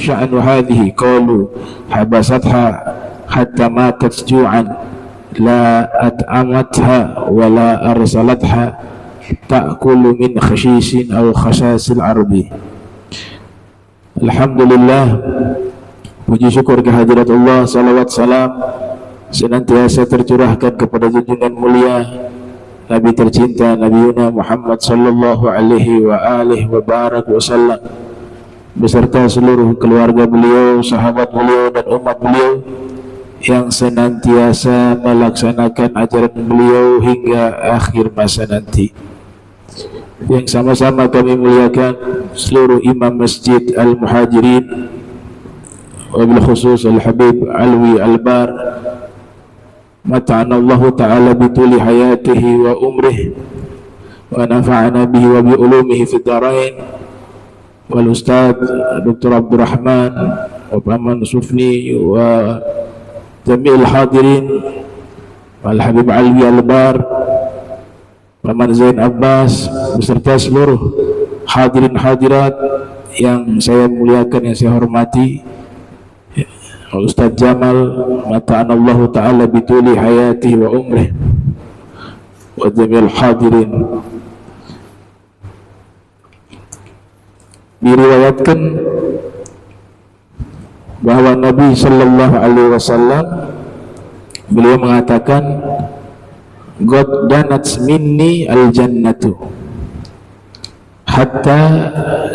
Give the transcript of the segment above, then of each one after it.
sya'nu hadhihi? Qalu habasatha hatta matat ju'an la at'amatha wa la arsalatha ta'kulu min khashisin aw khasasil ardi. Alhamdulillah, puji syukur kehadirat Allah, salawat salam senantiasa tercurahkan kepada junjungan mulia Nabi tercinta Nabi Muhammad sallallahu alaihi wa alihi wa barak wasallam, beserta seluruh keluarga beliau, sahabat beliau dan umat beliau yang senantiasa melaksanakan ajaran beliau hingga akhir masa nanti. Yang sama-sama kami muliakan seluruh imam Masjid Al-Muhajirin, wabil khusus Al-Habib Alwi Al-Bar, mata'ana Allah ta'ala bituli hayatihi wa umrih wa nafa'ana bihi wa bi ulumihi fid dharain, wal Ustaz Dr. Abdurrahman wa Paman Sufni wa jami'il hadirin, wal Habib Alwi Al-Bar, Paman Zain Abbas, beserta seluruh hadirin hadirat yang saya muliakan, yang saya hormati, Ustaz Jamal, mata'ana Allah ta'ala bituli hayatihi wa umrih wa jami'il hadirin. Diriwayatkan bahwa Nabi sallallahu alaihi wasallam beliau mengatakan, "Qad danat minni al-jannatu hatta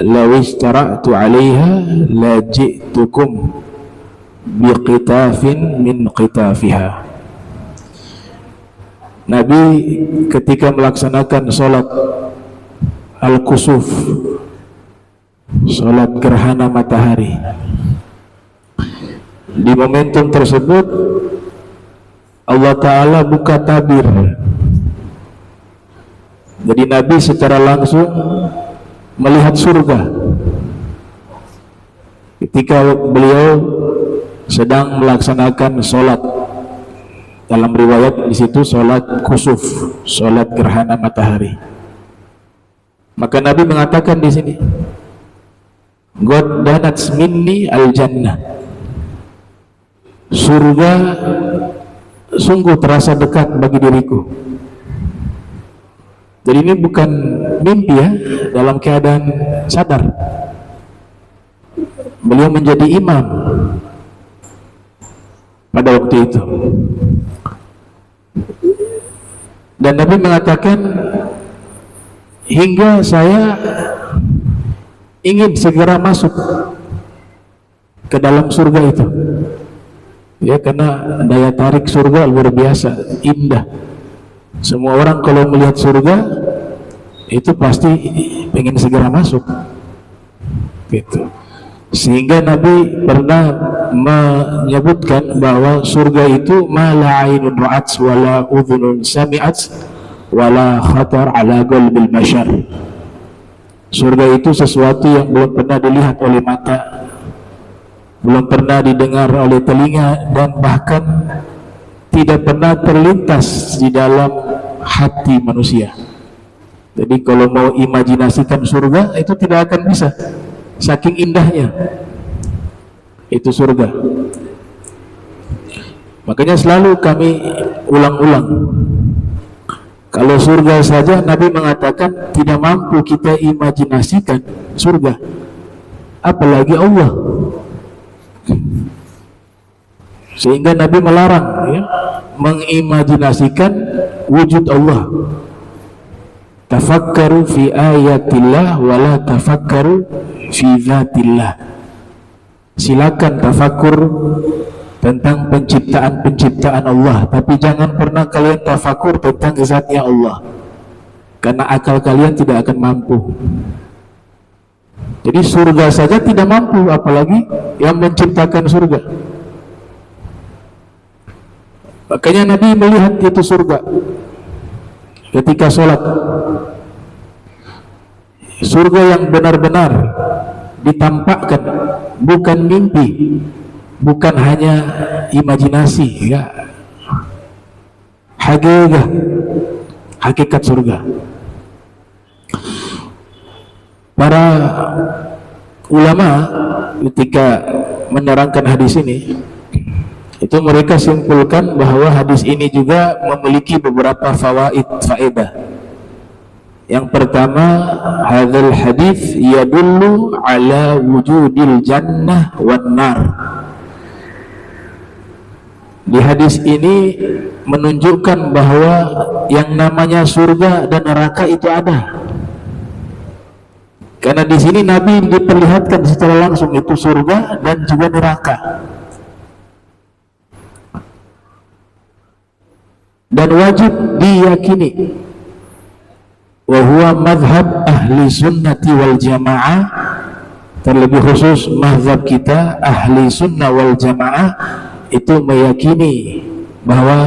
law istara'tu 'alaiha la ji'tukum biqitafin min qitafiha." Nabi ketika melaksanakan sholat al-kusuf, sholat gerhana matahari, di momentum tersebut Allah Ta'ala buka tabir. Jadi Nabi secara langsung melihat surga ketika beliau sedang melaksanakan sholat. Dalam riwayat di situ sholat kusuf, sholat gerhana matahari. Maka Nabi mengatakan di sini, "Qad danat minni al-jannah." Surga sungguh terasa dekat bagi diriku. Jadi ini bukan mimpi ya, dalam keadaan sadar. Beliau menjadi imam pada waktu itu. Dan Nabi mengatakan, hingga saya ingin segera masuk ke dalam surga itu. Ya, karena daya tarik surga luar biasa, indah. Semua orang kalau melihat surga itu pasti pengen segera masuk. Gitu. Sehingga Nabi pernah menyebutkan bahwa surga itu ma la ainun ra'at wala udhunun sami'at wala khatar ala qalbil bashar. Surga itu sesuatu yang belum pernah dilihat oleh mata, belum pernah didengar oleh telinga, dan bahkan tidak pernah terlintas di dalam hati manusia. Jadi kalau mau imajinasikan surga itu tidak akan bisa, saking indahnya itu surga. Makanya selalu kami ulang-ulang, kalau surga saja Nabi mengatakan tidak mampu kita imajinasikan surga, apalagi Allah. Sehingga Nabi melarang ya, mengimajinasikan wujud Allah. Tafakkaru fi ayatillah wala tafakkaru fi zatillah. Silakan tafakkur tentang penciptaan Allah, tapi jangan pernah kalian tafakkur tentang zatnya Allah, karena akal kalian tidak akan mampu. Jadi surga saja tidak mampu, apalagi yang menciptakan surga. Makanya Nabi melihat itu surga ketika sholat. Surga yang benar-benar ditampakkan, bukan mimpi, bukan hanya imajinasi, ya. Hakikat surga. Para ulama ketika menerangkan hadis ini, itu mereka simpulkan bahwa hadis ini juga memiliki beberapa faedah. Yang pertama, hadzal hadis yadullu ala wujudil jannah wan nar. Di hadis ini menunjukkan bahwa yang namanya surga dan neraka itu ada. Karena di sini Nabi diperlihatkan secara langsung itu surga dan juga neraka. Dan wajib diyakini. Wa huwa madhab ahli sunnati wal jamaah, terlebih khusus mazhab kita ahli sunnah wal jamaah itu meyakini bahwa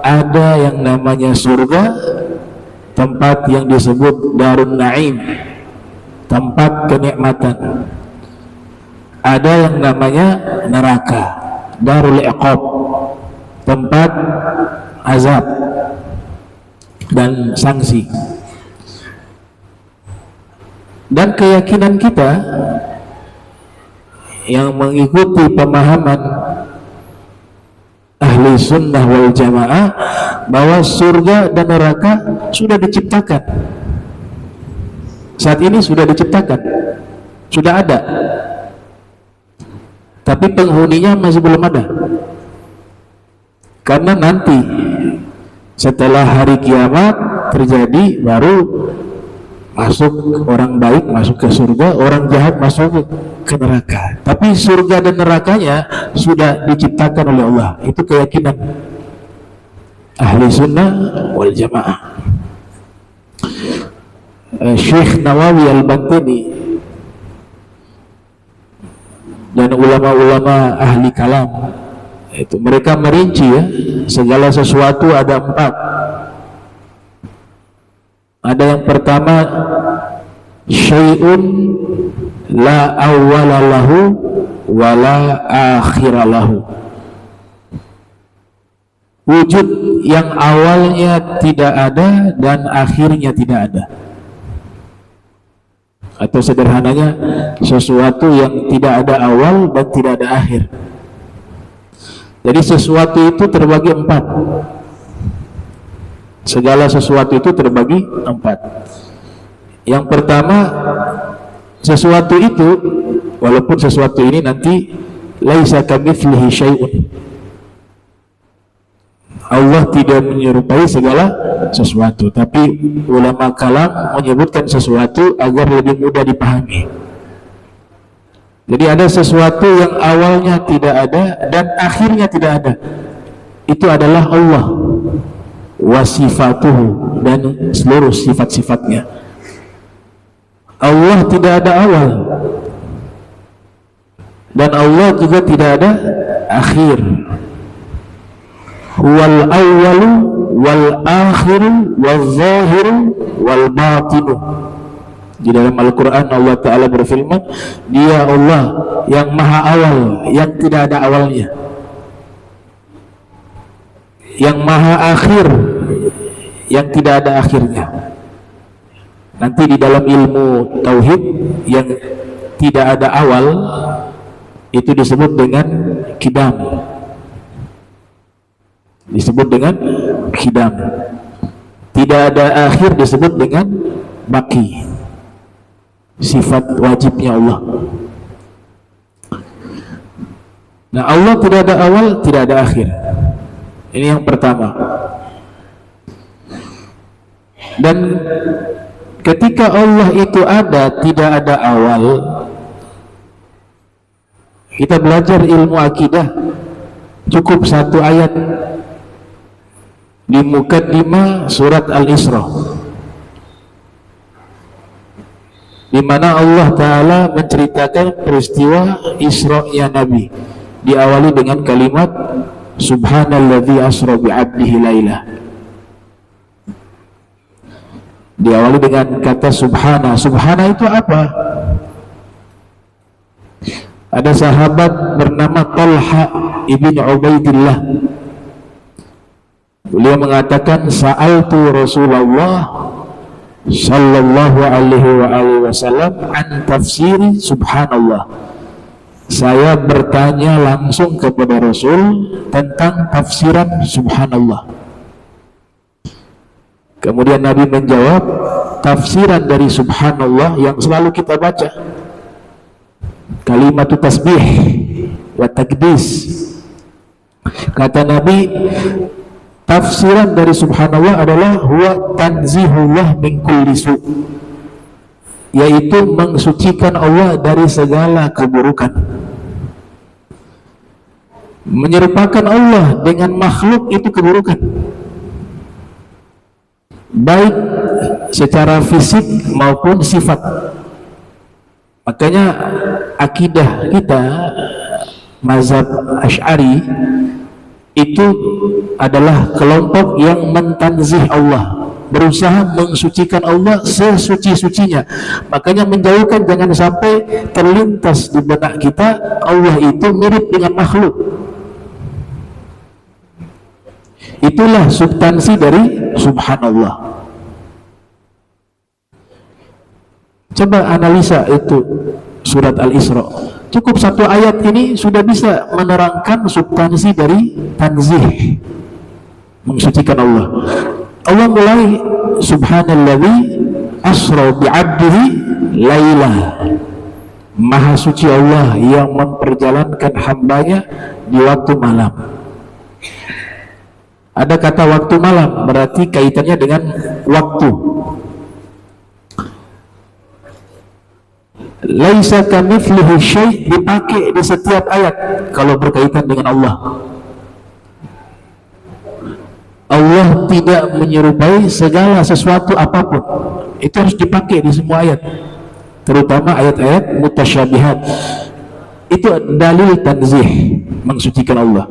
ada yang namanya surga, tempat yang disebut darun naim, tempat kenikmatan. Ada yang namanya neraka, darul iqab, tempat azab dan sanksi. Dan keyakinan kita yang mengikuti pemahaman ahli sunnah wal jamaah bahwa surga dan neraka sudah diciptakan. Saat ini sudah diciptakan, sudah ada, tapi penghuninya masih belum ada. Karena nanti setelah hari kiamat terjadi, baru masuk orang baik masuk ke surga, orang jahat masuk ke neraka. Tapi surga dan nerakanya sudah diciptakan oleh Allah. Itu keyakinan ahli sunnah wal jamaah. Syekh Nawawi Al-Bantini dan ulama-ulama ahli kalam itu mereka merinci ya, segala sesuatu ada 4. Ada yang pertama, syai'un la awwala lahu wa la akhira lahu. Wujud yang awalnya tidak ada dan akhirnya tidak ada. Atau sederhananya, sesuatu yang tidak ada awal dan tidak ada akhir. Jadi sesuatu itu terbagi 4. Segala sesuatu itu terbagi 4. Yang pertama, sesuatu itu, walaupun sesuatu ini nanti laisa kamitslihi syai'un, Allah tidak menyerupai segala sesuatu, tapi ulama kalam menyebutkan sesuatu agar lebih mudah dipahami. Jadi ada sesuatu yang awalnya tidak ada dan akhirnya tidak ada. Itu adalah Allah wa sifatuhu, dan seluruh sifat-sifatnya. Allah tidak ada awal dan Allah juga tidak ada akhir. Huwal awwalu wal akhiru wal zahiru wal batinu. Di dalam Al-Quran Allah Ta'ala berfirman, Dia Allah yang maha awal, yang tidak ada awalnya, yang maha akhir, yang tidak ada akhirnya. Nanti di dalam ilmu tauhid, yang tidak ada awal itu disebut dengan kidam, disebut dengan kidam. Tidak ada akhir disebut dengan baki, sifat wajibnya Allah. Nah, Allah tidak ada awal, tidak ada akhir. Ini yang pertama. Dan ketika Allah itu ada, tidak ada awal, kita belajar ilmu akidah, cukup 1 ayat di mukaddimah surat Al-Isra, di mana Allah Ta'ala menceritakan peristiwa Isra-nya Nabi, diawali dengan kalimat Subhanalladzi asra bi'abdihi lailah. Diawali dengan kata subhana. Subhana itu apa? Ada sahabat bernama Talha ibn Ubaidillah. Beliau mengatakan, Sa'altu Rasulullah sallallahu alaihi wasallam an tafsiri subhanallah. Saya bertanya langsung kepada Rasul tentang tafsiran subhanallah. Kemudian Nabi menjawab, tafsiran dari subhanallah yang selalu kita baca, kalimat tasbih wa takdis. Kata Nabi, tafsiran dari subhanallah adalah huwa tanzihullah min kulli su', yaitu mensucikan Allah dari segala keburukan. Menyerupakan Allah dengan makhluk itu keburukan, baik secara fisik maupun sifat. Makanya akidah kita mazhab Asy'ari itu adalah kelompok yang mentanzih Allah, berusaha mensucikan Allah sesuci-sucinya. Makanya menjauhkan, jangan sampai terlintas di benak kita Allah itu mirip dengan makhluk. Itulah substansi dari subhanallah. Coba analisa itu surat Al-Isra. Cukup satu ayat ini sudah bisa menerangkan substansi dari tanzih, mensucikan Allah. Allah mulai subhanalladzi asra bi'abdihi laila. Maha suci Allah yang memperjalankan hambanya di waktu malam. Ada kata waktu malam, berarti kaitannya dengan waktu. Laisa kamitslihi syai' dipakai di setiap ayat kalau berkaitan dengan Allah. Allah tidak menyerupai segala sesuatu apapun. Itu harus dipakai di semua ayat, terutama ayat-ayat mutasyabihat. Itu dalil tanzih, mensucikan Allah.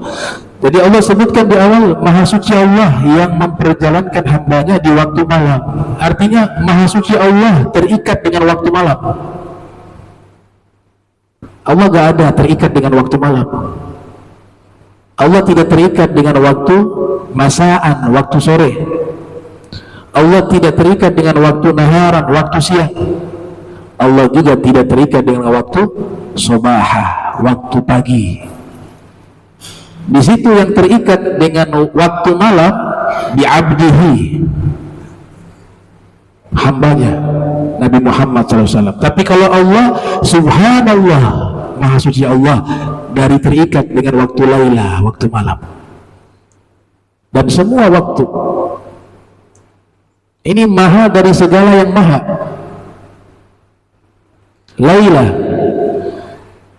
Jadi Allah sebutkan di awal, Maha Suci Allah yang memperjalankan hambanya di waktu malam. Artinya Maha Suci Allah terikat dengan waktu malam. Allah gak ada terikat dengan waktu malam. Allah tidak terikat dengan waktu masaan, waktu sore. Allah tidak terikat dengan waktu naharan, waktu siang. Allah juga tidak terikat dengan waktu sobahah, waktu pagi. Di situ yang terikat dengan waktu malam di abdihi, hambanya Nabi Muhammad SAW. Tapi kalau Allah subhanallah, Maha Suci Allah, dari terikat dengan waktu laila, waktu malam, dan semua waktu. Ini maha dari segala yang maha. Laila,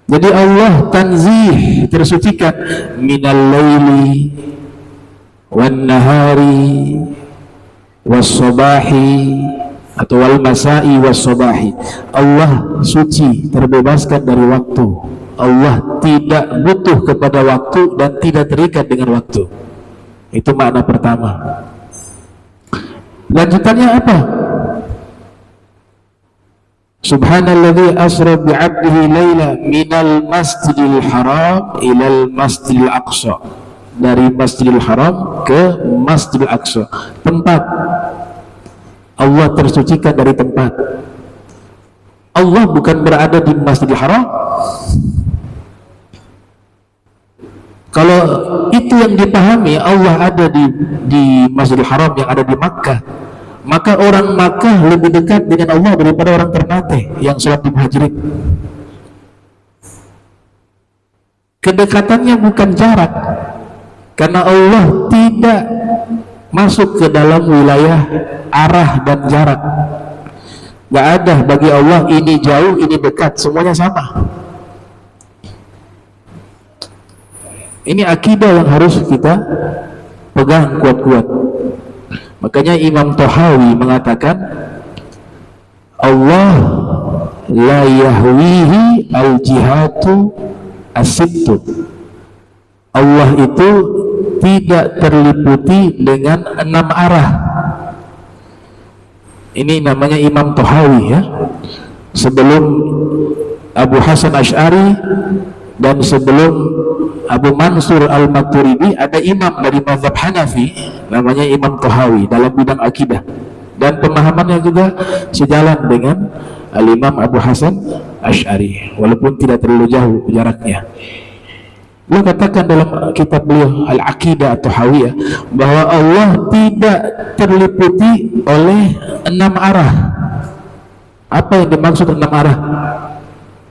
jadi Allah tanzih, tersucikan, minal laili wan nahari was sabahi, atau wal masai was sabahi. Allah suci, terbebaskan dari waktu. Allah tidak butuh kepada waktu dan tidak terikat dengan waktu. Itu makna pertama. Lanjutannya apa? Subhanalladzi asra bi'abdihi laila minal masjidil haram ilal masjidil aqsa. Dari Masjidil Haram ke Masjidil Aqsa. Tempat Allah tersucikan dari tempat. Allah bukan berada di Masjidil Haram. Kalau itu yang dipahami, Allah ada di Masjidil Haram yang ada di Makkah, maka orang Makkah lebih dekat dengan Allah daripada orang Ternate yang sholat di Muhajirin. Kedekatannya bukan jarak, karena Allah tidak masuk ke dalam wilayah arah dan jarak. Gak ada bagi Allah ini jauh, ini dekat, semuanya sama. Ini akidah yang harus kita pegang kuat-kuat. Makanya Imam Tahawi mengatakan, Allah la yahwihi al-jihatu as-sittu. Allah itu tidak terliputi dengan 6 arah. Ini namanya Imam Tahawi, ya. Sebelum Abu Hasan Asy'ari dan sebelum Abu Mansur Al-Maturidi ada imam dari mazhab Hanafi namanya Imam Tahawi dalam bidang akidah. dan pemahamannya juga sejalan dengan Al-Imam Abu Hasan Asy'ari walaupun tidak terlalu jauh jaraknya. Beliau katakan dalam kitab beliau Al-Aqidah atau Hawiyah bahwa Allah tidak terliputi oleh 6 arah. Apa yang dimaksud 6 arah?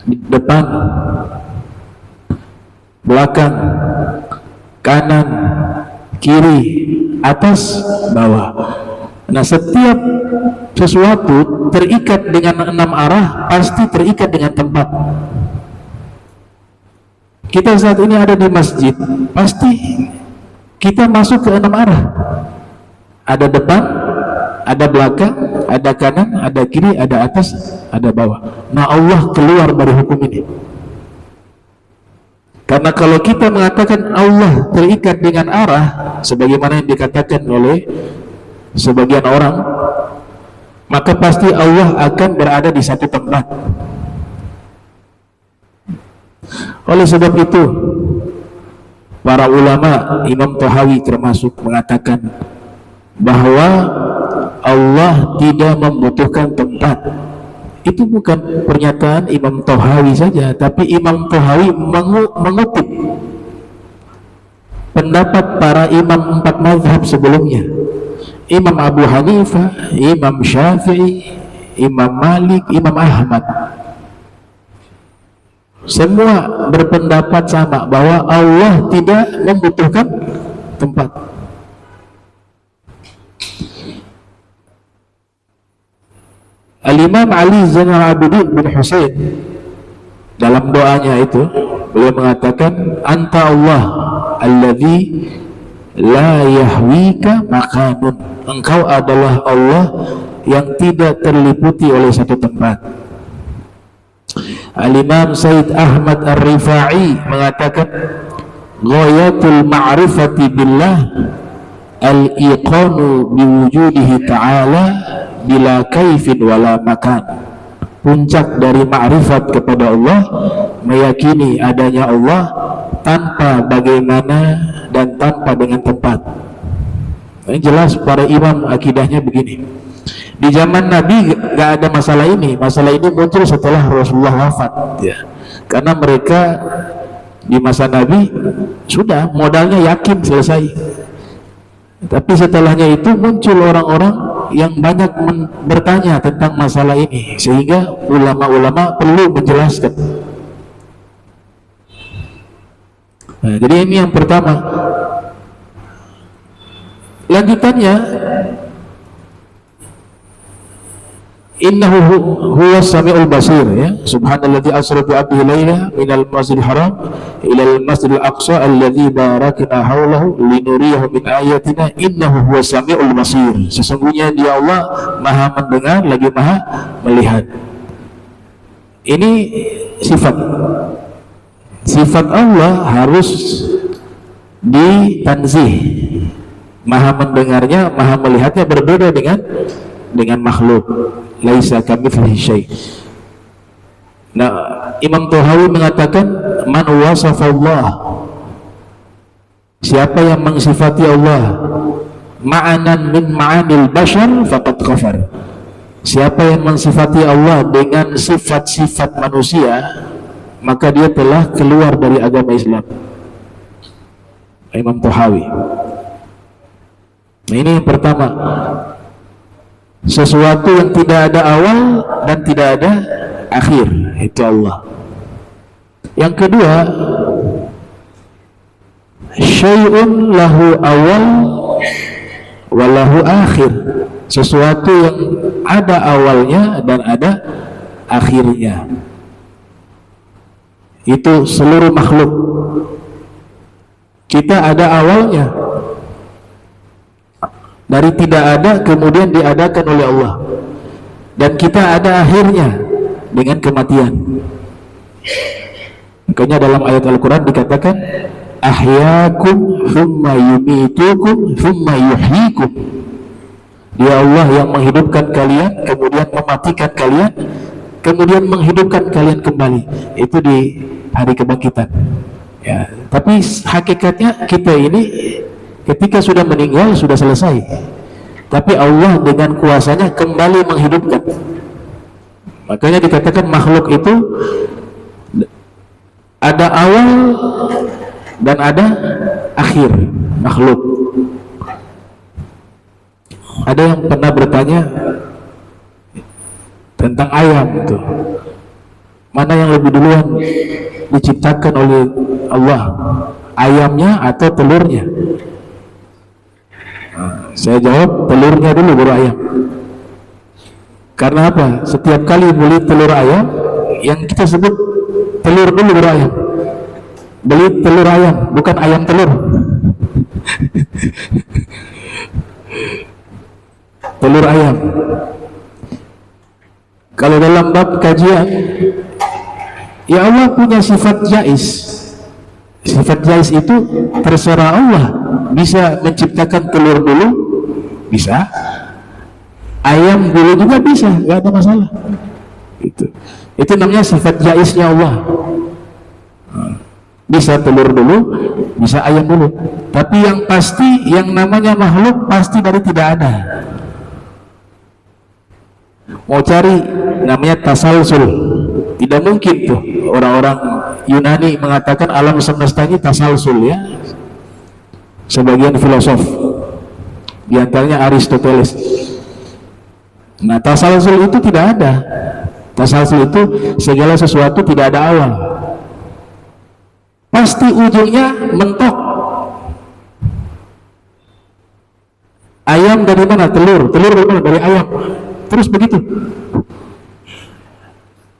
Depan, belakang, kanan, kiri, atas, bawah. Nah, setiap sesuatu terikat dengan 6 arah pasti terikat dengan tempat. Kita saat ini ada di masjid, pasti kita masuk ke 6 arah. Ada depan, ada belakang, ada kanan, ada kiri, ada atas, ada bawah. Nah, Allah keluar dari hukum ini. Karena kalau kita mengatakan Allah terikat dengan arah, sebagaimana yang dikatakan oleh sebagian orang, maka pasti Allah akan berada di satu tempat. Oleh sebab itu, para ulama, Imam Tahawi termasuk, mengatakan bahwa Allah tidak membutuhkan tempat. Itu bukan pernyataan Imam Tahawi saja, tapi Imam Tahawi mengutip pendapat para imam 4 mazhab sebelumnya. Imam Abu Hanifah, Imam Syafi'i, Imam Malik, Imam Ahmad, semua berpendapat sama bahwa Allah tidak membutuhkan tempat. Al-Imam Ali Zainal Abidin bin Husain dalam doanya itu beliau mengatakan, anta Allah alladzi la yahwika makanun, engkau adalah Allah yang tidak terliputi oleh satu tempat. Al-Imam Sayyid Ahmad Ar-Rifai mengatakan, ghayatul ma'rifati billah al-iqanu biwujudihi ta'ala bila kaifin wala makan. Puncak dari ma'rifat kepada Allah meyakini adanya Allah tanpa bagaimana dan tanpa dengan tempat. Ini jelas para imam akidahnya begini. Di zaman Nabi gak ada masalah ini. Masalah ini muncul setelah Rasulullah wafat ya. Karena mereka di masa Nabi sudah modalnya yakin selesai. Tapi setelahnya itu muncul orang-orang yang banyak bertanya tentang masalah ini, sehingga ulama-ulama perlu menjelaskan. Nah, jadi ini yang pertama. Lanjutannya, innahu huwas samiul basir ya. Subhanalladzi asra bi abdihi laila minal masjidil haram ilal masjidil aqsa alladzi barakna haulahu linuriyahu min ayatina innahu huwas samiul basir. Sesungguhnya dia Allah maha mendengar lagi maha melihat. Ini sifat Allah harus ditanzih. Maha mendengarnya, maha melihatnya berbeda dengan makhluk. Laisa kamitslihi syai'. Nah, Imam Tahawi mengatakan, man wasafallah, siapa yang mensifati Allah ma'anan min ma'anil bashar faqad kafar. Siapa yang mensifati Allah dengan sifat-sifat manusia, maka dia telah keluar dari agama Islam. Imam Tahawi. Nah, ini yang pertama. Sesuatu yang tidak ada awal dan tidak ada akhir, itu Allah. Yang kedua, syai'un lahu awal wa lahu akhir. Sesuatu yang ada awalnya dan ada akhirnya. Itu seluruh makhluk. Kita ada awalnya, dari tidak ada kemudian diadakan oleh Allah, dan kita ada akhirnya dengan kematian. Makanya dalam ayat Al-Quran dikatakan, ahyaakum thumma yumitukum thumma yuhyikum. Dia Allah yang menghidupkan kalian, kemudian mematikan kalian, kemudian menghidupkan kalian kembali. Itu di hari kebangkitan ya. Tapi hakikatnya kita ini ketika sudah meninggal sudah selesai. tapi Allah dengan kuasanya kembali menghidupkan. Makanya dikatakan makhluk itu ada awal dan ada akhir makhluk. Ada yang pernah bertanya tentang ayam itu, mana yang lebih duluan diciptakan oleh Allah, ayamnya atau telurnya? Saya jawab telurnya dulu baru ayam. Karena apa? Setiap kali beli telur ayam, yang kita sebut telur dulu baru ayam. Beli telur ayam, bukan ayam telur. Telur ayam. Kalau dalam bab kajian, ya Allah punya sifat jais. Sifat jais itu terserah Allah, bisa menciptakan telur dulu, bisa, ayam dulu juga bisa, nggak ada masalah. Itu namanya sifat jaisnya Allah. Bisa telur dulu, bisa ayam dulu. Tapi yang pasti, yang namanya makhluk pasti dari tidak ada. Mau cari namanya tasalsul, tidak mungkin tuh orang-orang Yunani mengatakan alam semesta ini tasalsul, ya. Sebagian filosof, diantaranya Aristoteles. Nah, tasalsul itu tidak ada. Tasalsul itu segala sesuatu tidak ada awal, pasti ujungnya mentok. Ayam dari mana? Telur dari mana? Dari ayam, terus begitu.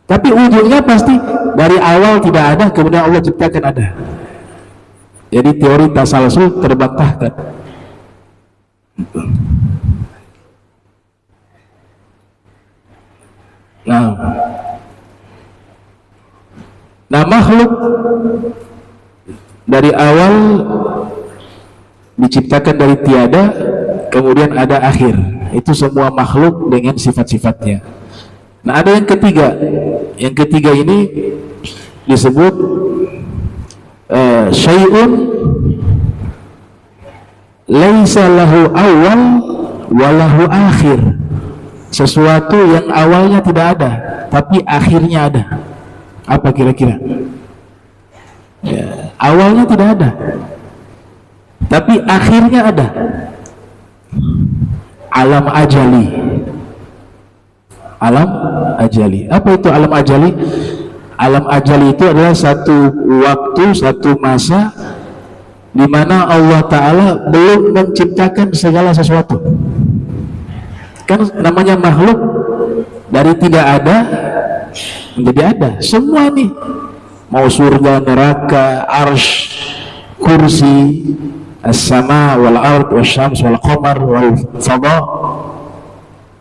Tapi ujungnya pasti dari awal tidak ada, kemudian Allah ciptakan ada. Jadi teori tasalsul terbantahkan. Nah, makhluk dari awal diciptakan dari tiada, kemudian ada akhir. Itu semua makhluk dengan sifat-sifatnya. Nah, ada yang ketiga. Yang ketiga ini disebut syai'un laisa lahu awal walahu akhir. Sesuatu yang awalnya tidak ada, tapi akhirnya ada. Apa kira-kira? Ya, awalnya tidak ada, tapi akhirnya ada. Alam ajali. Alam ajali. Apa itu alam ajali? Alam ajali itu adalah satu waktu, satu masa di mana Allah Ta'ala belum menciptakan segala sesuatu. Kan namanya makhluk dari tidak ada menjadi ada. Semua ini, mau surga, neraka, arsy, kursi, as-sama wal ard wasyams wal qamar wal fadha,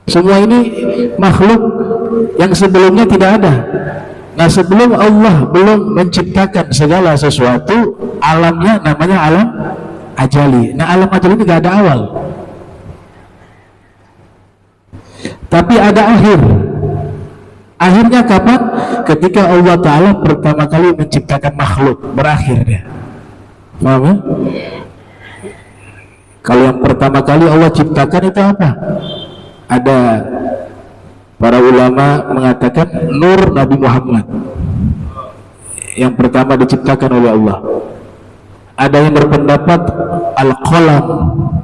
semua ini makhluk yang sebelumnya tidak ada. Nah, sebelum Allah belum menciptakan segala sesuatu, alamnya namanya alam ajali. Nah, alam ajali ini tidak ada awal, tapi ada akhir. Akhirnya kapan? Ketika Allah Ta'ala pertama kali menciptakan makhluk, berakhir dia. Paham ya? Kalau yang pertama kali Allah ciptakan itu apa? Ada para ulama mengatakan nur Nabi Muhammad yang pertama diciptakan oleh Allah. Ada yang berpendapat al-qalam,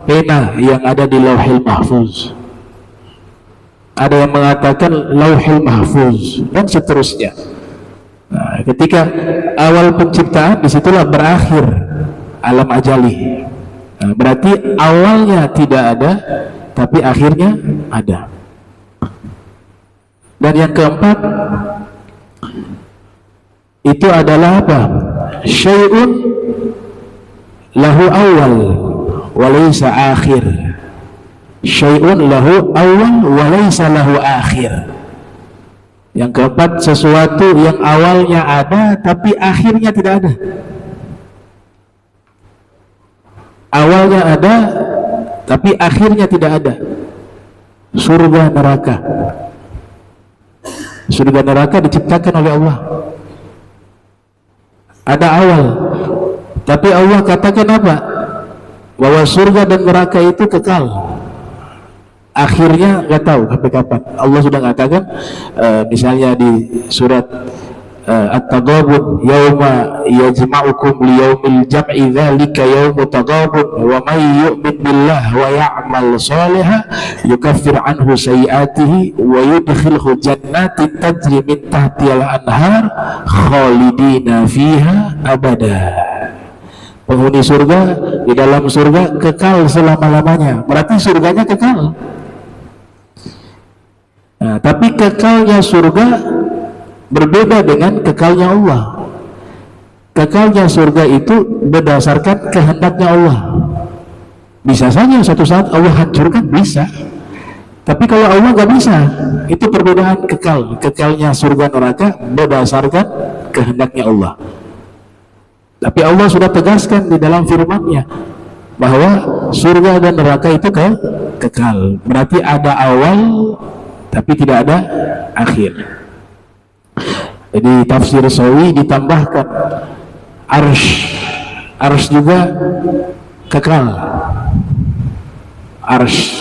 pena yang ada di Lauhil Mahfuz. Ada yang mengatakan Lauhil Mahfuz, dan seterusnya. Nah, ketika awal penciptaan, disitulah berakhir alam ajali. Nah, berarti awalnya tidak ada, tapi akhirnya ada. Dan yang keempat itu adalah apa? Syai'un lahu awal wa laysa akhir. Syai'un lahu awal wa laysa lahu akhir. Yang keempat, sesuatu yang awalnya ada tapi akhirnya tidak ada. Awalnya ada tapi akhirnya tidak ada. Surga neraka. Surga neraka diciptakan oleh Allah. Ada awal, tapi Allah katakan apa? Bahwa surga dan neraka itu kekal. akhirnya nggak tahu sampai kapan. Allah sudah mengatakan misalnya di surat At-Taghabun, yauma yajma'ukum liyaumil jam'i dzalika yaumut taghabun wa may yu'min billah wa ya'mal shalihan yukaffir anhu sayi'atihi wa yudkhilhu jannatin tajri min tahtihal anhar khalidina fiha abada. Penghuni surga di dalam surga kekal selama-lamanya. Berarti surganya kekal. Nah, tapi kekalnya surga berbeda dengan kekalnya Allah. Kekalnya surga itu berdasarkan kehendaknya Allah. Bisa saja suatu saat Allah hancurkan, bisa. Tapi kalau Allah nggak bisa, itu perbedaan kekal. Kekalnya surga neraka berdasarkan kehendaknya Allah. Tapi Allah sudah tegaskan di dalam firman-Nya bahwa surga dan neraka itu kekal. Berarti ada awal tapi tidak ada akhir. Jadi tafsir Sawi ditambahkan arsh juga kekal, arsh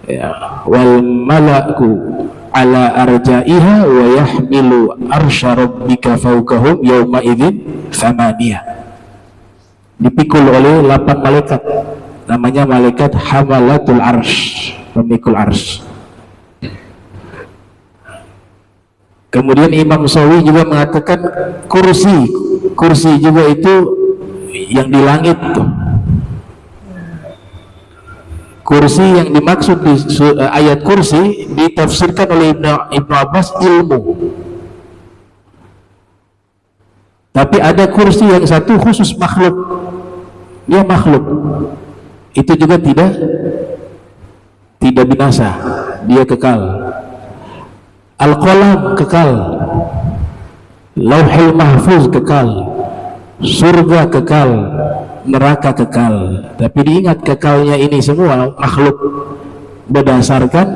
ya, wal malaku ala arja'iha wa yahmilu arsya rabbika fawqahum yawma idzin thamaniyah. Dipikul oleh 8 malaikat, namanya malaikat hamalatul arsh, pemikul arsh. Kemudian Imam Sawi juga mengatakan kursi juga itu yang di langit tuh. Kursi yang dimaksud di ayat kursi ditafsirkan oleh Ibnu Abbas ilmu. Tapi ada kursi yang satu khusus makhluk. Dia makhluk. Itu juga tidak binasa. Dia kekal. Al-Qalam kekal, Lauhul Mahfuz kekal, surga kekal, neraka kekal. Tapi diingat kekalnya ini semua makhluk berdasarkan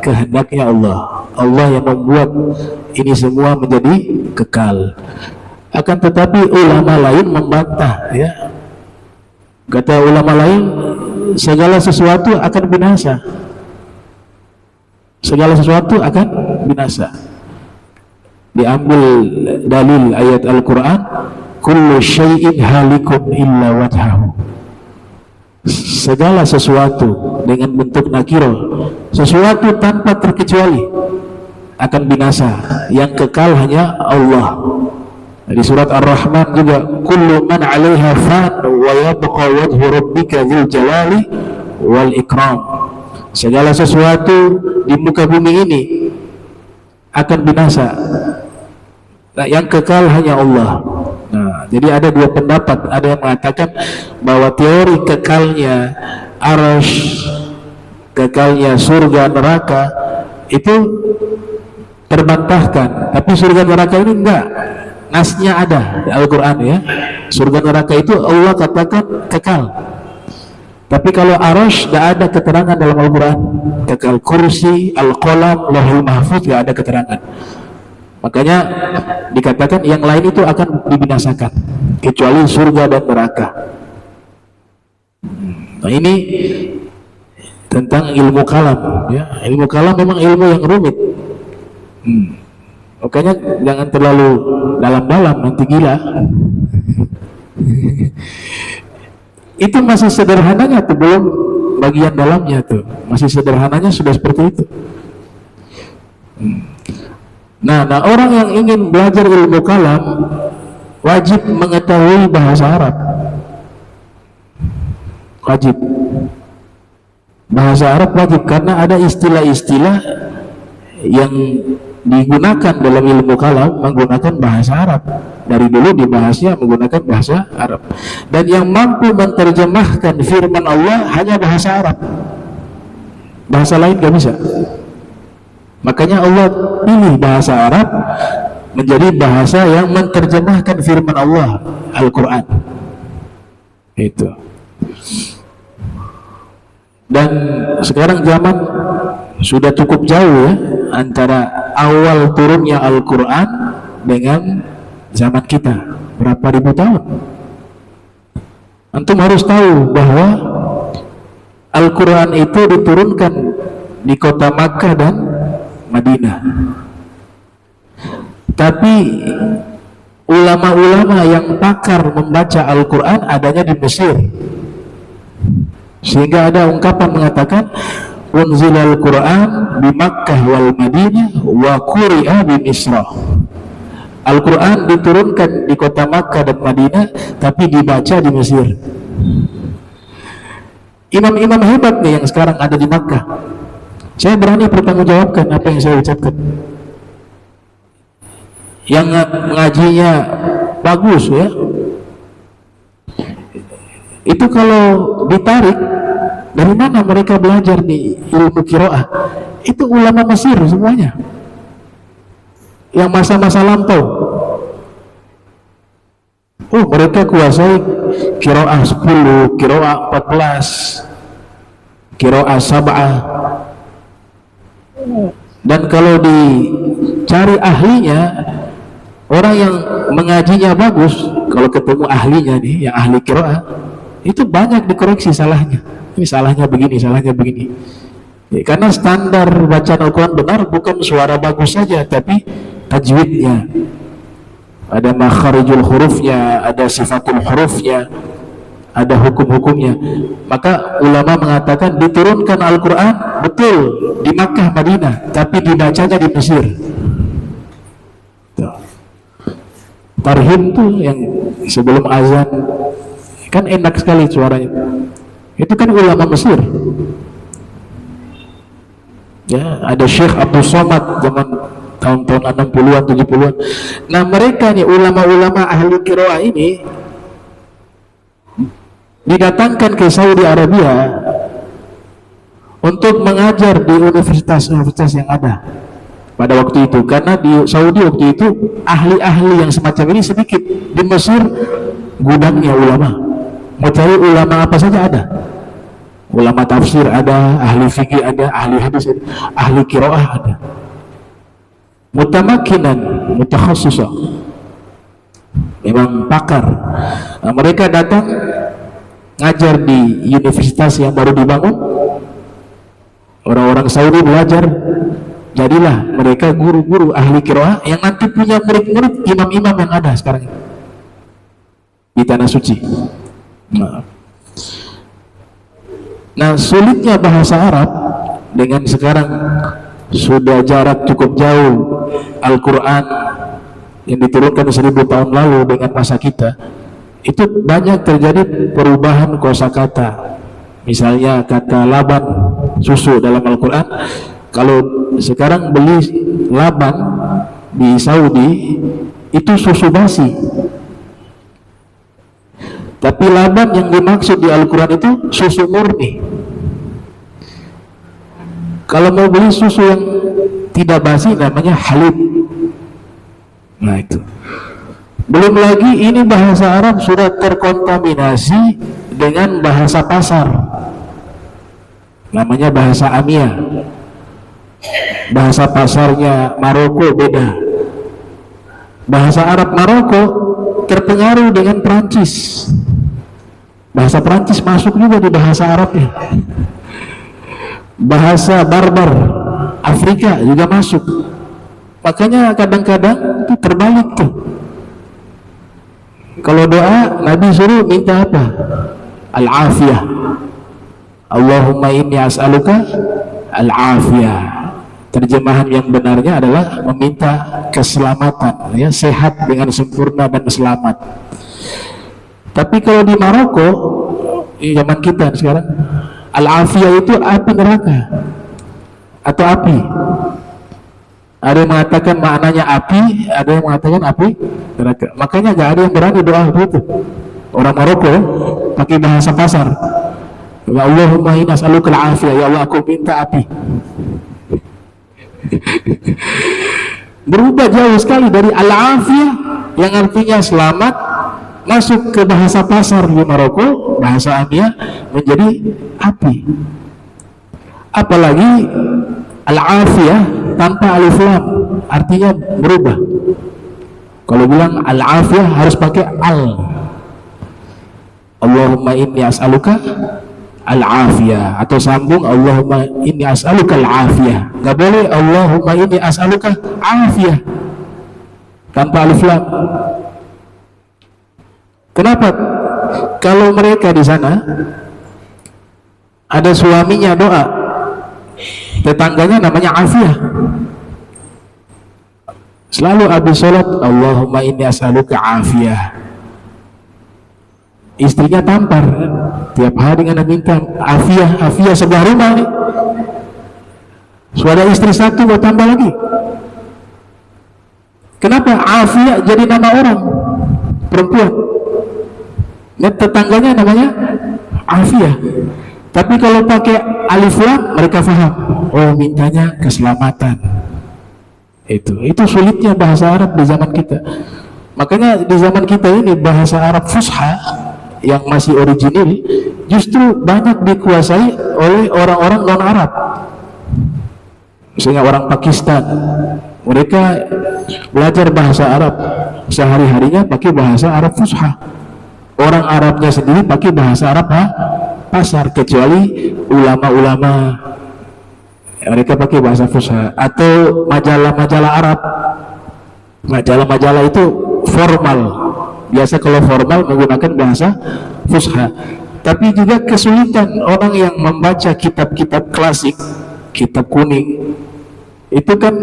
kehendaknya Allah. Allah yang membuat ini semua menjadi kekal. Akan tetapi ulama lain membantah, ya. Kata ulama lain, segala sesuatu akan binasa. Segala sesuatu akan binasa. Diambil dalil ayat Al-Quran, kullu syai'in halikun illa wajhahu. Segala sesuatu dengan bentuk nakiro, sesuatu tanpa terkecuali akan binasa. Yang kekal hanya Allah. Di surat Ar-Rahman juga, kullu man 'alaiha fan wa yabqa wajhu rabbika dzul jalali wal ikram. Segala sesuatu di muka bumi ini akan binasa. Nah, yang kekal hanya Allah. Nah, jadi ada dua pendapat. Ada yang mengatakan bahwa teori kekalnya arasy, kekalnya surga neraka itu terbantahkan. Tapi surga neraka ini enggak. Nasnya ada di Al-Quran, ya. Surga neraka itu Allah katakan kekal. Tapi kalau arasy tidak ada keterangan dalam Al-Quran. Kekal. Kursi, Al-Qalam, Lauhul Mahfuz tidak ada keterangan. Makanya dikatakan yang lain itu akan dibinasakan kecuali surga dan neraka. Nah, ini tentang ilmu kalam, ya. Ilmu kalam memang ilmu yang rumit. Makanya jangan terlalu dalam-dalam, nanti gila. Itu masih sederhananya tuh, belum bagian dalamnya tuh. Masih sederhananya sudah seperti itu. Nah, orang yang ingin belajar ilmu kalam wajib mengetahui bahasa Arab. Wajib. Bahasa Arab wajib, karena ada istilah-istilah yang digunakan dalam ilmu kalam menggunakan bahasa Arab. Dari dulu dibahasnya menggunakan bahasa Arab. Dan yang mampu menerjemahkan firman Allah hanya bahasa Arab. Bahasa lain gak bisa. Makanya Allah pilih bahasa Arab menjadi bahasa yang menerjemahkan firman Allah, Al-Quran. Itu. Dan sekarang zaman sudah cukup jauh, ya, antara awal turunnya Al-Quran dengan zaman kita. Berapa ribu tahun? Antum harus tahu bahwa Al-Quran itu diturunkan di kota Makkah dan Madinah. Tapi ulama-ulama yang pakar membaca Al-Quran adanya di Mesir, sehingga ada ungkapan mengatakan unzilal Quran di Makkah wal Madinah wa quri'a bi Misra. Al-Quran diturunkan di kota Makkah dan Madinah, tapi dibaca di Mesir. Imam-imam hebat nih yang sekarang ada di Makkah, saya berani bertanggungjawabkan apa yang saya ucapkan. Yang mengajinya bagus ya, itu kalau ditarik dari mana mereka belajar di ilmu qiraah, itu ulama Mesir semuanya yang masa-masa lampau. Oh, mereka kuasai qiraah 10, qiraah 14, qiraah 7. Dan kalau dicari ahlinya, orang yang mengajinya bagus, kalau ketemu ahlinya nih, yang ahli qiraah, itu banyak dikoreksi salahnya. Ini salahnya begini, salahnya begini. Ya, karena standar bacaan Al-Quran benar bukan suara bagus saja, tapi tajwidnya, ada makharijul hurufnya, ada sifatul hurufnya, ada hukum-hukumnya. Maka ulama mengatakan diturunkan Al-Quran betul di Makkah Madinah, tapi dibacanya di Mesir. Tarhim tuh yang sebelum azan kan enak sekali suaranya, itu kan ulama Mesir ya. Ada Syekh Abdul Somad zaman tahun-tahun 60-an 70-an. Nah, mereka nih ulama-ulama ahli qiraah ini didatangkan ke Saudi Arabia untuk mengajar di universitas-universitas yang ada pada waktu itu, karena di Saudi waktu itu ahli-ahli yang semacam ini sedikit. Di Mesir gudangnya ulama, mau cari ulama apa saja ada, ulama tafsir ada, ahli fikih ada, ahli hadis ada, ahli qiraah ada, mutamakinan, mutakhassisah, memang pakar. Nah, mereka datang ngajar di universitas yang baru dibangun, orang-orang Saudi belajar, jadilah mereka guru-guru ahli qiraah yang nanti punya murid-murid imam-imam yang ada sekarang di tanah suci. Nah, sulitnya bahasa Arab dengan sekarang sudah jarak cukup jauh Al-Quran yang diturunkan 1000 tahun lalu dengan masa kita, itu banyak terjadi perubahan kosakata. Misalnya kata laban susu dalam Al-Quran, kalau sekarang beli laban di Saudi itu susu basi, tapi laban yang dimaksud di Al-Quran itu susu murni. Kalau mau beli susu yang tidak basi namanya halib. Nah, itu belum lagi ini bahasa Arab sudah terkontaminasi dengan bahasa pasar, namanya bahasa Amia. Bahasa pasarnya Maroko beda. Bahasa Arab Maroko terpengaruh dengan Perancis, bahasa Perancis masuk juga di bahasa Arabnya. Bahasa barbar Afrika juga masuk. Makanya kadang-kadang itu terbalik tuh. Kalau doa Nabi suruh minta apa? Al-afiyah. Allahumma inni as'aluka al-afiyah. Terjemahan yang benarnya adalah meminta keselamatan, ya, sehat dengan sempurna dan selamat. Tapi kalau di Maroko, zaman kita sekarang, al-afiyah itu api neraka atau api. Ada yang mengatakan maknanya api, ada yang mengatakan api neraka. Makanya gak ada yang berani doa begitu. Orang Maroko pakai bahasa pasar. Ya Allahumma inna as'aluka al-afiyah, ya Allah aku minta api. Berubah jauh sekali dari al-afiyah yang artinya selamat, masuk ke bahasa pasar di Maroko, bahasa Amia, menjadi api. Apalagi al-afiyah tanpa alif lam, artinya berubah. Kalau bilang al-afiyah harus pakai al. Allahumma inni as'aluka al-afiyah, atau sambung Allahumma inni as'aluka al-afiyah. Nggak boleh Allahumma inni as'aluka afiyah tanpa alif lam. Kenapa? Kalau mereka di sana ada suaminya doa, tetangganya namanya afiyah, selalu habis sholat Allahumma inni as'aluka afiyah. Istrinya tampar tiap hari dengan minta afiyah, afiyah sebelah rumah nih. Sudah istri satu mau tambah lagi. Kenapa afiyah jadi nama orang perempuan? Dan tetangganya namanya afiyah. Tapi kalau pakai alif lam mereka paham. Oh, mintanya keselamatan. Itu sulitnya bahasa Arab di zaman kita. Makanya di zaman kita ini bahasa Arab fusha yang masih original justru banyak dikuasai oleh orang-orang non-Arab. Misalnya orang Pakistan, mereka belajar bahasa Arab sehari-harinya pakai bahasa Arab fusha. Orang Arabnya sendiri pakai bahasa Arab pasar, kecuali ulama-ulama mereka pakai bahasa fusha. Atau majalah-majalah Arab, majalah-majalah itu formal, biasa kalau formal menggunakan bahasa fusha. Tapi juga kesulitan orang yang membaca kitab-kitab klasik, kitab kuning, itu kan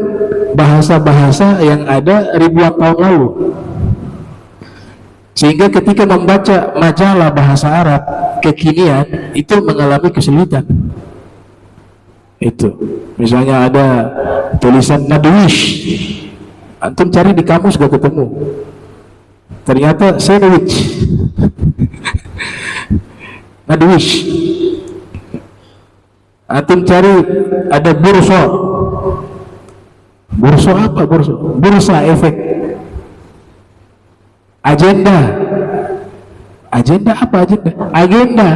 bahasa-bahasa yang ada ribuan tahun lalu, sehingga ketika membaca majalah bahasa Arab kekinian itu mengalami kesulitan. Itu misalnya ada tulisan Nadwish, antum cari di kamus gak ketemu, ternyata sandwich. Nadwish. Antum cari ada bursa. Bursa apa bursa? Bursa efek. Agenda. Agenda apa agenda? Agenda.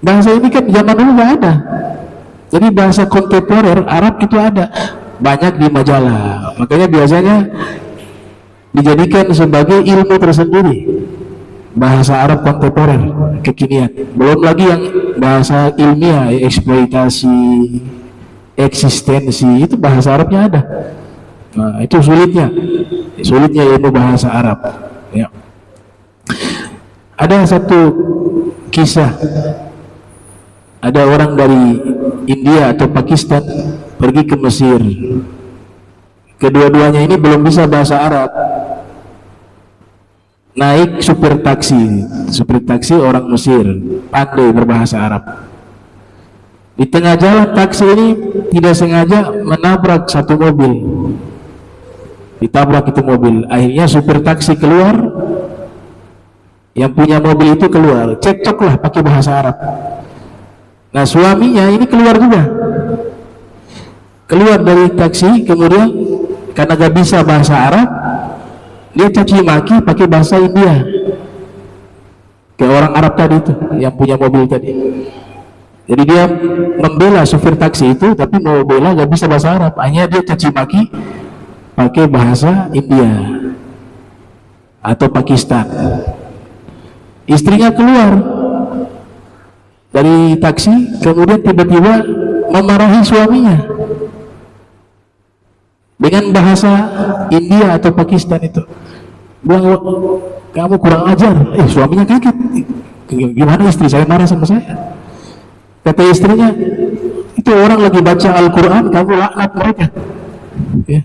Bahasa ini kan zaman dulu nggak ada. Jadi bahasa kontemporer Arab itu ada, banyak di majalah. Makanya biasanya dijadikan sebagai ilmu tersendiri, bahasa Arab kontemporer kekinian. Belum lagi yang bahasa ilmiah, eksploitasi, eksistensi, itu bahasa Arabnya ada. Nah, itu sulitnya ilmu bahasa Arab ya. Ada satu kisah, ada orang dari India atau Pakistan pergi ke Mesir. Kedua-duanya ini belum bisa bahasa Arab, naik supir taksi orang Mesir, pandai berbahasa Arab. Di tengah jalan taksi ini tidak sengaja menabrak satu mobil, ditabrak itu mobil. Akhirnya supir taksi keluar, yang punya mobil itu keluar, cekcoklah pakai bahasa Arab. Nah, suaminya ini keluar juga, keluar dari taksi, kemudian karena gak bisa bahasa Arab, dia caci maki pakai bahasa India ke orang Arab tadi itu yang punya mobil tadi. Jadi dia membela supir taksi itu, tapi mau bela gak bisa bahasa Arab, hanya dia caci maki pakai bahasa India atau Pakistan. Istrinya keluar dari taksi, kemudian tiba-tiba memarahi suaminya dengan bahasa India atau Pakistan itu. Bilang, kamu kurang ajar. Suaminya kaget, gimana istri saya marah sama saya? Kata istrinya, itu orang lagi baca Al-Quran, kamu laknat mereka ya.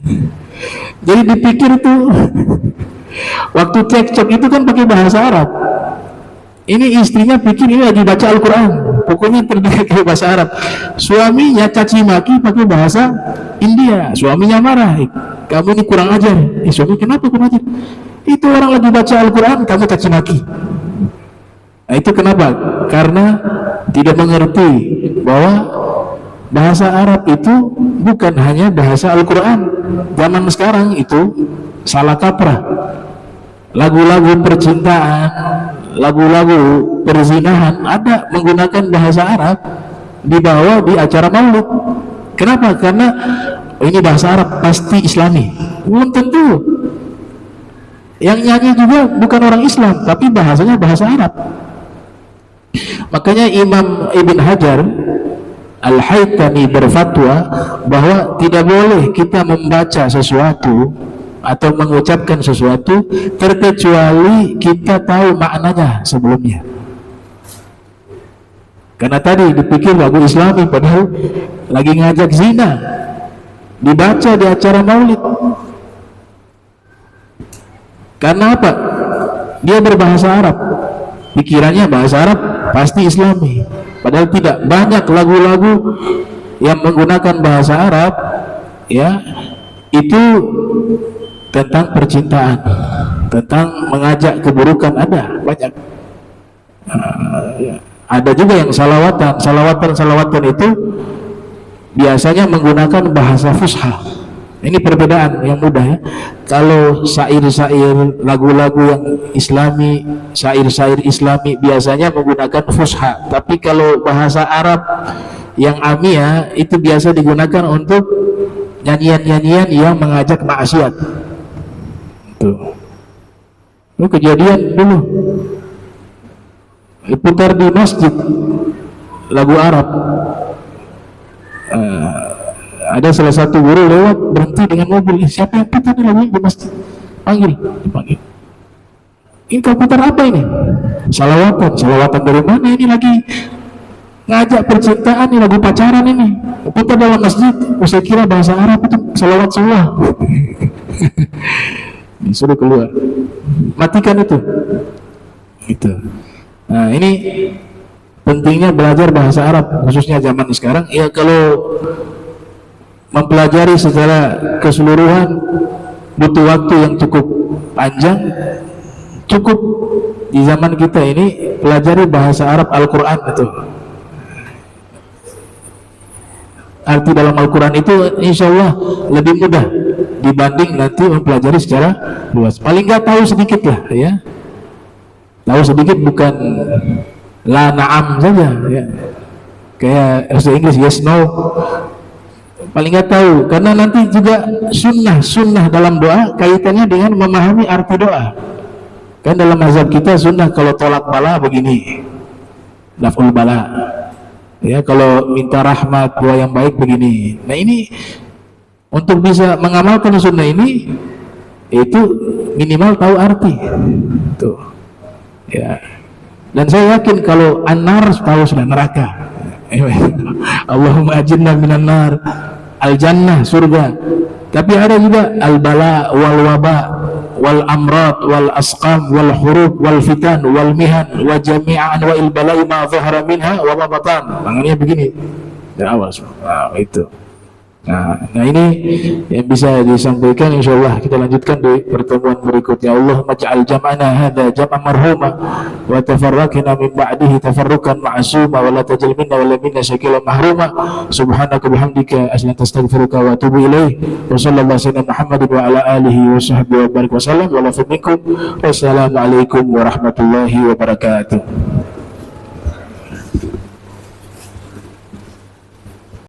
Jadi dipikir itu waktu cekcok itu kan pakai bahasa Arab, ini istrinya pikir ini lagi baca Al-Quran, pokoknya terdengar bahasa Arab. Suaminya caci maki pakai bahasa India. Suaminya marah, kamu ini kurang ajar. Suami, kenapa kurang ajar? Itu orang lagi baca Al-Quran, kamu caci maki. Nah, itu kenapa? Karena tidak mengerti bahwa bahasa Arab itu bukan hanya bahasa Al-Quran. Zaman sekarang itu salah kaprah. Lagu-lagu percintaan, lagu-lagu perzinahan ada menggunakan bahasa Arab, dibawa di acara maulid. Kenapa? Karena ini bahasa Arab pasti Islami. Belum tentu. Yang nyanyi juga bukan orang Islam, tapi bahasanya bahasa Arab. Makanya Imam Ibn Hajar Al-Haytami berfatwa bahwa tidak boleh kita membaca sesuatu atau mengucapkan sesuatu terkecuali kita tahu maknanya sebelumnya. Karena tadi dipikir lagu Islami padahal lagi ngajak zina, dibaca di acara maulid. Karena apa? Dia berbahasa Arab, pikirannya bahasa Arab pasti Islami, padahal tidak. Banyak lagu-lagu yang menggunakan bahasa Arab ya itu tentang percintaan, tentang mengajak keburukan, ada banyak. Ada juga yang salawatan itu biasanya menggunakan bahasa fusha. Ini perbedaan yang mudah ya. Kalau syair-syair, lagu-lagu yang Islami, syair-syair Islami biasanya menggunakan fusha. Tapi kalau bahasa Arab yang amiyah itu biasa digunakan untuk nyanyian-nyanyian yang mengajak maksiat. Tuh. Itu kejadian dulu. Diputar di masjid lagu Arab. Ada salah satu guru lewat, berhenti dengan mobil. Siapa yang putar lagu di masjid? Panggil. Ini kau putar apa ini? Salawatan dari mana ini? Lagi ngajak percintaan, ini lagu pacaran ini. Putar dalam masjid. Saya kira bahasa Arab itu salawat semua. Disuruh keluar. Matikan itu. Itu. Nah, ini pentingnya belajar bahasa Arab, khususnya zaman sekarang. Ya, kalau mempelajari secara keseluruhan butuh waktu yang cukup panjang. Cukup di zaman kita ini pelajari bahasa Arab Al-Quran itu. Arti dalam Al-Quran itu insya Allah lebih mudah dibanding nanti mempelajari secara luas. Paling nggak tahu sedikit lah ya. Tahu sedikit, bukan la na'am saja ya. Kayak bahasa Inggris yes no. Paling nggak tahu, karena nanti juga sunnah dalam doa kaitannya dengan memahami arti doa. Kan dalam mazhab kita sunnah kalau tolak bala begini, laful bala. Ya, kalau minta rahmat, doa yang baik begini. Nah, ini untuk bisa mengamalkan sunnah ini itu minimal tahu arti. Tuh. Ya. Dan saya yakin kalau an-nar tahu sudah neraka. Allahumma ajirna minan nar, al-jannah surga. Tapi ada juga al-bala wal waba wal amrat wal asqam wal hurub wal fitan wal mihan wa jami'a anwa'il bala'i ma zahara minha wa ma batan. Maknanya begini. Ya awal. Nah, itu. Nah, ini yang bisa disampaikan. Insyaallah kita lanjutkan di pertemuan berikutnya. Allahumma ja'al jam'ana hadza jam'an marhuma wa tafarraqna min ba'dihi tafarruqan ma'suma wa la tajal minna wa la minna shakilan mahruma. Subhanaka bihamdika astaghfiruka wa atubu ilaik. Wa sallallahu alaihi Muhammadin wa ala alihi wa sahbihi wa barik wa sallam wa la minkum. Wassalamu alaikum warahmatullahi wabarakatuh.